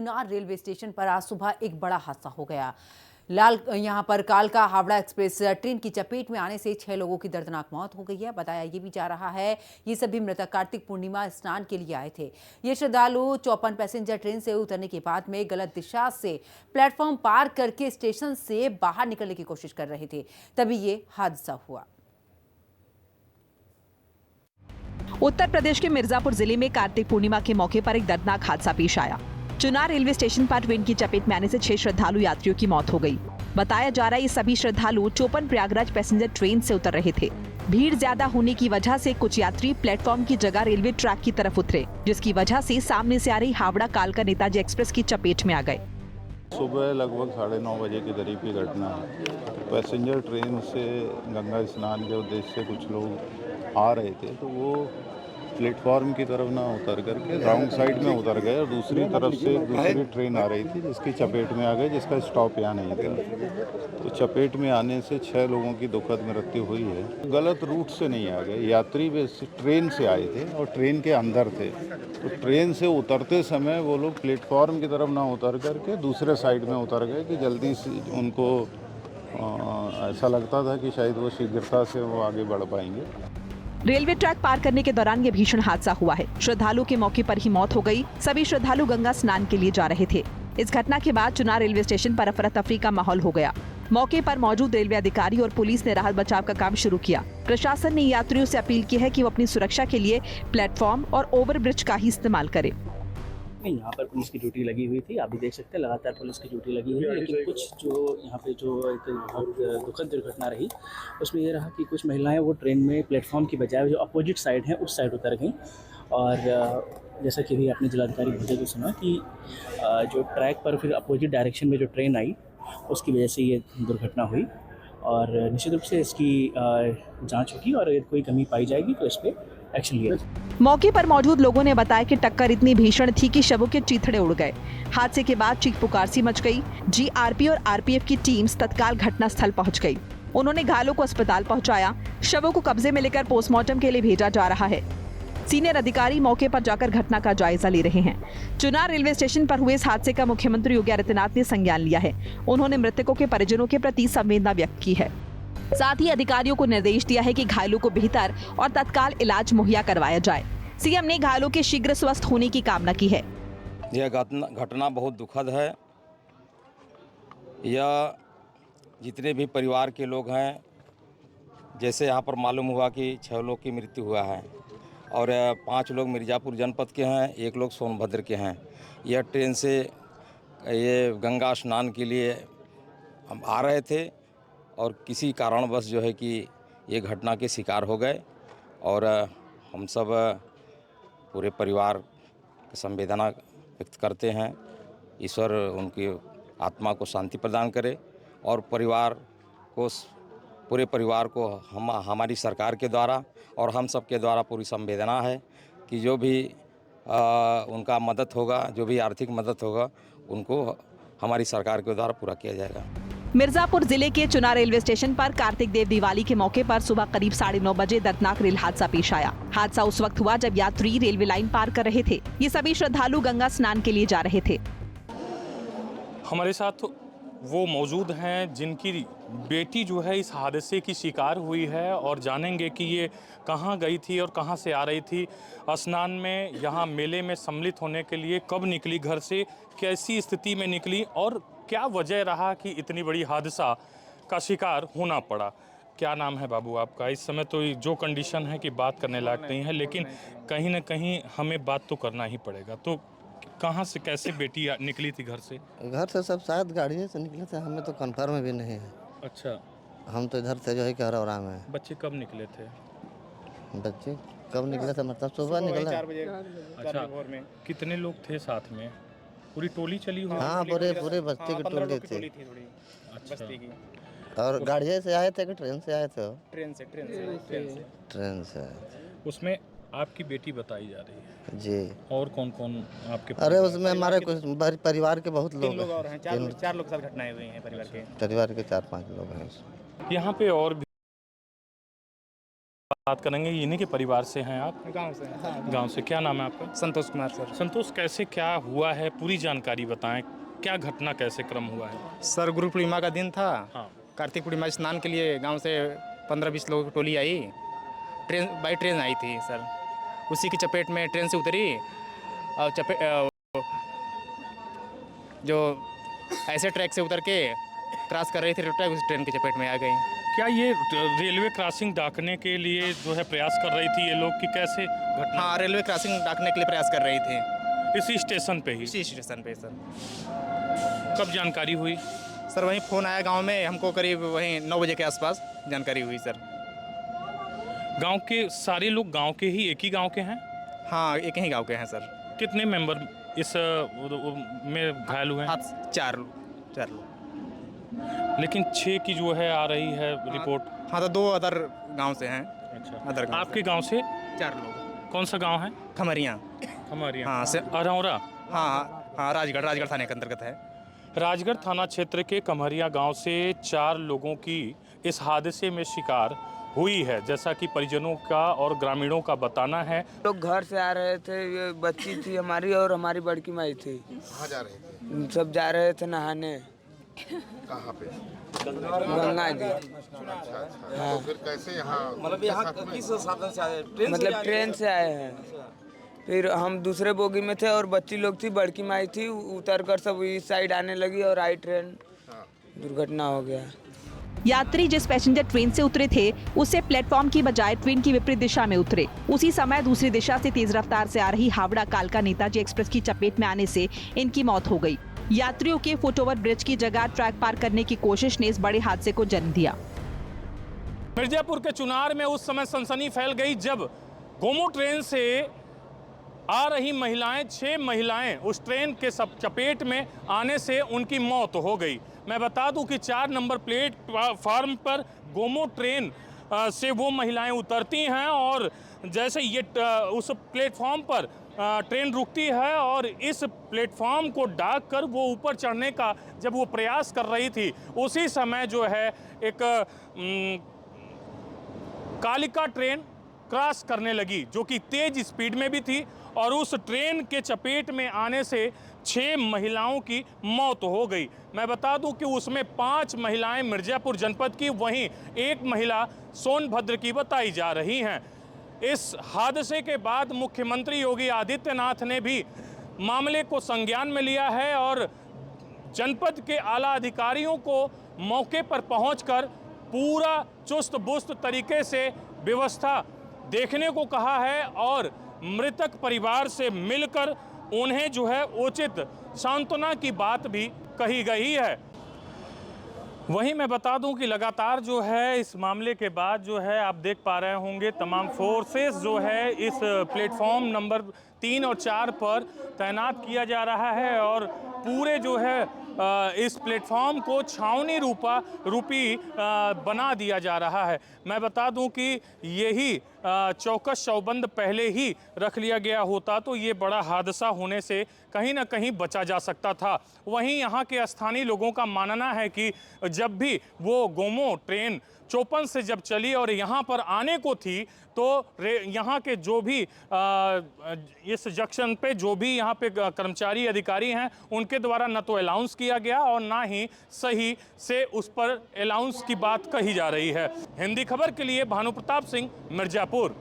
Chunar railway station पर आज सुबह एक बड़ा हादसा हो गया। यहां पर कालका हावड़ा एक्सप्रेस ट्रेन की चपेट में आने से 6 लोगों की दर्दनाक मौत हो गई है। बताया ये भी जा रहा है ये सभी मृतक कार्तिक पूर्णिमा स्नान के लिए आए थे। ये श्रद्धालु 54 पैसेंजर ट्रेन से उतरने के बाद में गलत दिशा से प्लेटफॉर्म पार करके स्टेशन से बाहर निकलने की कोशिश कर रहे थे, तभी ये हादसा हुआ। उत्तर प्रदेश के मिर्जापुर जिले में कार्तिक पूर्णिमा के मौके पर एक दर्दनाक हादसा पेश आया। चुनार रेलवे स्टेशन पर ट्रेन की चपेट में आने से 6 श्रद्धालु यात्रियों की मौत हो गई। बताया जा रहा है ये सभी श्रद्धालु चोपन प्रयागराज पैसेंजर ट्रेन से उतर रहे थे। भीड़ ज्यादा होने की वजह से कुछ यात्री प्लेटफॉर्म की जगह रेलवे ट्रैक की तरफ उतरे, जिसकी वजह से सामने से आ रही हावड़ा कालका नेताजी एक्सप्रेस की चपेट में आ गए। सुबह लगभग 9:30 बजे के करीब की घटना है। पैसेंजर ट्रेन से गंगा स्नान के उद्देश्य से कुछ लोग आ रहे थे, तो वो प्लेटफॉर्म की तरफ ना उतर करके रॉन्ग साइड में उतर गए और दूसरी तरफ से दूसरी ट्रेन आ रही थी जिसकी चपेट में आ गई, जिसका स्टॉप यहाँ नहीं था। तो चपेट में आने से 6 लोगों की दुखद मृत्यु हुई है। गलत रूट से नहीं आ गए, यात्री ट्रेन से आए थे और ट्रेन के अंदर थे। तो ट्रेन से उतरते समय वो लोग प्लेटफॉर्म की तरफ ना उतर करके दूसरे साइड में उतर गए कि जल्दी से उनको ऐसा लगता था कि शायद वो शीघ्रता से वो आगे बढ़ पाएंगे। रेलवे ट्रैक पार करने के दौरान ये भीषण हादसा हुआ है। श्रद्धालु के मौके पर ही मौत हो गई। सभी श्रद्धालु गंगा स्नान के लिए जा रहे थे। इस घटना के बाद चुनार रेलवे स्टेशन पर अफरा तफरी का माहौल हो गया। मौके पर मौजूद रेलवे अधिकारी और पुलिस ने राहत बचाव का काम शुरू किया। प्रशासन ने यात्रियों से अपील की है कि वो अपनी सुरक्षा के लिए प्लेटफॉर्म और ओवरब्रिज का ही इस्तेमाल करें। यहाँ पर पुलिस की ड्यूटी लगी हुई थी, आप भी देख सकते हैं लगातार पुलिस की ड्यूटी लगी हुई है। लेकिन कुछ जो यहाँ पे जो एक बहुत दुखद दुर्घटना रही उसमें ये रहा कि कुछ महिलाएं वो ट्रेन में प्लेटफॉर्म की बजाय जो अपोजिट साइड है उस साइड उतर गईं। और जैसा कि भी आपने जिलाधिकारी भूजे को सुना कि जो ट्रैक पर फिर अपोजिट डायरेक्शन में जो ट्रेन आई उसकी वजह से ये दुर्घटना हुई। और निश्चित रूप से इसकी जाँच होगी और अगर कोई कमी पाई जाएगी तो इस पर एक्शन लिया। मौके पर मौजूद लोगों ने बताया कि टक्कर इतनी भीषण थी कि शवों के चीथड़े उड़ गए। हादसे के बाद चीख पुकार सी मच गई। जीआरपी और आरपीएफ की टीम्स तत्काल घटनास्थल पहुंच गई। उन्होंने घायलों को अस्पताल पहुंचाया। शवों को कब्जे में लेकर पोस्टमार्टम के लिए भेजा जा रहा है। सीनियर अधिकारी मौके पर जाकर घटना का जायजा ले रहे हैं। चुनार रेलवे स्टेशन पर हुए इस हादसे का मुख्यमंत्री योगी आदित्यनाथ ने संज्ञान लिया है। उन्होंने मृतकों के परिजनों के प्रति संवेदना व्यक्त की है। साथ ही अधिकारियों को निर्देश दिया है कि घायलों को बेहतर और तत्काल इलाज मुहैया करवाया जाए। सीएम ने घायलों के शीघ्र स्वस्थ होने की कामना की है। यह घटना बहुत दुखद है। यह जितने भी परिवार के लोग हैं, जैसे यहाँ पर मालूम हुआ कि 6 लोग की मृत्यु हुआ है और 5 लोग मिर्ज़ापुर जनपद के हैं, 1 लोग सोनभद्र के हैं। यह ट्रेन से ये गंगा स्नान के लिए हम आ रहे थे और किसी कारणवश जो है कि ये घटना के शिकार हो गए। और हम सब पूरे परिवार की संवेदना व्यक्त करते हैं। ईश्वर उनकी आत्मा को शांति प्रदान करे और पूरे परिवार को हमारी सरकार के द्वारा और हम सब के द्वारा पूरी संवेदना है कि जो भी उनका मदद होगा, जो भी आर्थिक मदद होगा, उनको हमारी सरकार के द्वारा पूरा किया जाएगा। मिर्जापुर जिले के चुनार रेलवे स्टेशन पर कार्तिक देव दिवाली के मौके पर सुबह करीब 9:30 बजे दर्दनाक रेल हादसा पेश आया। हादसा उस वक्त हुआ जब यात्री रेलवे लाइन पार कर रहे थे। ये सभी श्रद्धालु गंगा स्नान के लिए जा रहे थे। हमारे साथ वो मौजूद हैं जिनकी बेटी जो है इस हादसे की शिकार हुई है और जानेंगे कि ये कहाँ गई थी और कहाँ से आ रही थी। स्नान में, यहाँ मेले में सम्मिलित होने के लिए कब निकली घर से, कैसी स्थिति में निकली और क्या वजह रहा कि इतनी बड़ी हादसा का शिकार होना पड़ा। क्या नाम है बाबू आपका? इस समय तो जो कंडीशन है कि बात करने लायक नहीं है, लेकिन कहीं ना कहीं हमें बात तो करना ही पड़ेगा। तो कहाँ से कैसे बेटी निकली थी घर से? घर से सब शायद गाड़ी से निकले थे, हमें तो कंफर्म भी नहीं है। अच्छा, हम तो इधर से जो है करौरा में। बच्चे कब निकले थे? बच्चे कब निकले थे मतलब सुबह निकला। 4 बजे। अच्छा, कितने लोग थे साथ में? पूरी टोली चली हुई? हाँ, पूरे बस्ती की टोली थी। अच्छा, और गाड़ी से आए थे कि ट्रेन से आए थे? ट्रेन से ट्रेन से आए थे। उसमें आपकी बेटी बताई जा रही है जी। और कौन कौन आपके? अरे उसमें हमारे कुछ परिवार के बहुत लोग और हैं, 4 लोग साथ घटनाएं हुई हैं परिवार के 4-5 लोग हैं। यहाँ पे और बात करेंगे। इन्हीं के परिवार से हैं आप? गांव से। हाँ। गांव से। क्या नाम है आपका? संतोष कुमार सर। संतोष, कैसे क्या हुआ है, पूरी जानकारी बताएं। क्या घटना कैसे क्रम हुआ है? सर गुरु पूर्णिमा का दिन था। हाँ। कार्तिक पूर्णिमा स्नान के लिए गांव से 15-20 लोगों की टोली आई। बाई ट्रेन आई थी सर। उसी की चपेट में ट्रेन से उतरी और जो ऐसे ट्रैक से उतर के क्रॉस कर रही थी ट्रैक, उस ट्रेन की चपेट में आ गई। क्या ये रेलवे क्रॉसिंग डाकने के लिए जो है प्रयास कर रही थी ये लोग, कि कैसे घटना? हाँ, रेलवे क्रॉसिंग डाकने के लिए प्रयास कर रही थी। इसी स्टेशन पे ही? इसी स्टेशन पे सर। कब जानकारी हुई? सर वहीं फ़ोन आया गांव में हमको, करीब वहीं 9 बजे के आसपास जानकारी हुई सर। गांव के सारे लोग गांव के ही, एक ही गांव के हैं? हाँ, एक ही गांव के हैं सर। कितने मेंबर इस में घायल हुए हैं? आप 4 लोग। लेकिन 6 की जो है आ रही है रिपोर्ट। हाँ, तो 2 अदर गांव से हैं। अच्छा, अदर गांव आपके गांव से 4 लोग। कौन सा गांव है? खमरिया। हमारे हाँ से। अरौरा। हाँ, राजगढ़ थाने के अंतर्गत है। राजगढ़ थाना क्षेत्र के कमहरिया गांव से 4 लोगों की इस हादसे में शिकार हुई है, जैसा कि परिजनों का और ग्रामीणों का बताना है। लोग घर से आ रहे थे, ये बच्ची थी हमारी और हमारी बड़की माई थी। कहाँ जा रहे थे? सब जा रहे थे नहाने। कहाँ पे? गंगा जी। अच्छा। तो फिर कैसे यहाँ किस साधन से आए? मतलब ट्रेन से आए हैं। फिर हम दूसरे बोगी में थे और बच्ची लोग थी, बड़की माई थी, उतर कर सब इस साइड आने लगी और आई ट्रेन, दुर्घटना हो गया। यात्री जिस पैसेंजर ट्रेन से उतरे थे उससे प्लेटफॉर्म की बजाय ट्रेन की विपरीत दिशा में उतरे। उसी समय दूसरी दिशा से तेज रफ्तार से आ रही हावड़ा कालका नेताजी एक्सप्रेस की चपेट में आने से इनकी मौत हो गई। यात्रियों के फुटओवर ब्रिज की जगह ट्रैक पार करने की कोशिश ने इस बड़े हादसे को जन्म दिया। मिर्जापुर के चुनार में उस समय सनसनी फैल गई जब गोमो ट्रेन से आ रही महिलाएं, 6 महिलाएं उस ट्रेन के सब चपेट में आने से उनकी मौत हो गई। मैं बता दूं कि 4 नंबर प्लेटफार्म पर गोमो ट्रेन से वो महिलाएं उतरती हैं और जैसे ये उस प्लेटफॉर्म पर ट्रेन रुकती है और इस प्लेटफॉर्म को डाक कर वो ऊपर चढ़ने का जब वो प्रयास कर रही थी, उसी समय जो है एक कालिका ट्रेन क्रॉस करने लगी, जो कि तेज स्पीड में भी थी और उस ट्रेन के चपेट में आने से 6 महिलाओं की मौत हो गई। मैं बता दूं कि उसमें 5 महिलाएं मिर्जापुर जनपद की, वहीं 1 महिला सोनभद्र की बताई जा रही हैं। इस हादसे के बाद मुख्यमंत्री योगी आदित्यनाथ ने भी मामले को संज्ञान में लिया है और जनपद के आला अधिकारियों को मौके पर पहुंचकर पूरा चुस्त बुस्त तरीके से व्यवस्था देखने को कहा है और मृतक परिवार से मिलकर उन्हें जो है उचित सांत्वना की बात भी कही गई है। वहीं मैं बता दूं कि लगातार जो है इस मामले के बाद जो है आप देख पा रहे होंगे तमाम फोर्सेस जो है इस प्लेटफॉर्म नंबर 3 और 4 पर तैनात किया जा रहा है और पूरे जो है इस प्लेटफॉर्म को छावनी रूपी बना दिया जा रहा है। मैं बता दूं कि यही चौकस चौबंद पहले ही रख लिया गया होता तो ये बड़ा हादसा होने से कहीं ना कहीं बचा जा सकता था। वहीं यहाँ के स्थानीय लोगों का मानना है कि जब भी वो गोमो ट्रेन चौपन से जब चली और यहाँ पर आने को थी तो यहाँ के जो भी इस जंक्शन पे जो भी यहाँ पे कर्मचारी अधिकारी हैं उनके द्वारा न तो अलाउंस किया गया और ना ही सही से उस पर अलाउंस की बात कही जा रही है। हिंदी खबर के लिए भानु प्रताप सिंह, मिर्जापुर।